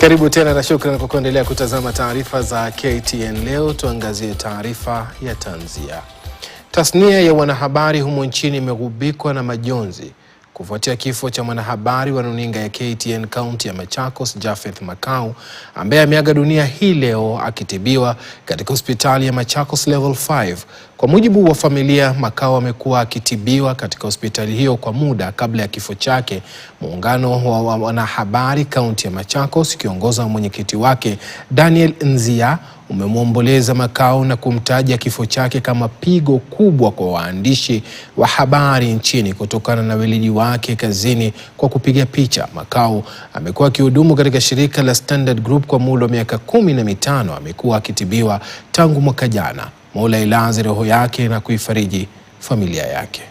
Karibu tena na shukrani kwa kuendelea kutazama taarifa za KTN leo. Tuangazie taarifa ya tanzia. Tasnia ya wanahabari humo nchini imegubikwa na majonzi kufuatia kifo cha mwanahabari wa runinga ya KTN kaunti ya Machakos, Japheth Makau, ambaye ameaga dunia hii leo akitibiwa katika hospitali ya Machakos Level 5. Kwa mujibu wa familia, Makau amekuwa akitibiwa katika hospitali hiyo kwa muda kabla ya kifo chake. Muungano wa wanahabari kaunti ya Machakos ukiongozwa na mwenyekiti wake Daniel Nzia umemwomboleza Makau na kumtaja kifo chake kama pigo kubwa kwa waandishi wa habari nchini kutokana na weledi wake kazini kwa kupiga picha. Makau amekuwa akihudumu katika shirika la Standard Group kwa muda wa miaka 15. Amekuwa akitibiwa tangu mwaka jana. Mola ilaze roho yake na kuifariji familia yake.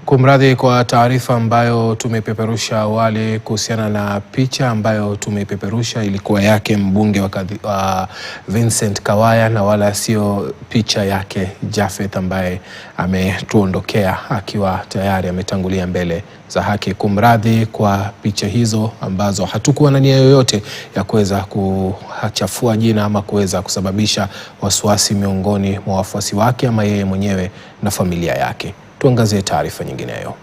Kumradhi kwa taarifa ambayo tumepeperusha awali kuhusiana na picha ambayo tumepeperusha ilikuwa yake mbunge wa Vincent Kawaya na wala sio picha yake Japheth ambaye ametuondokea akiwa tayari ametangulia mbele za haki. Kumradhi kwa picha hizo ambazo hatukuwa na nia yoyote ya kuweza kuchafua jina ama kuweza kusababisha wasiwasi miongoni mwa wafuasi wake ama yeye mwenyewe na familia yake. Tuangazie taarifa nyingineyo.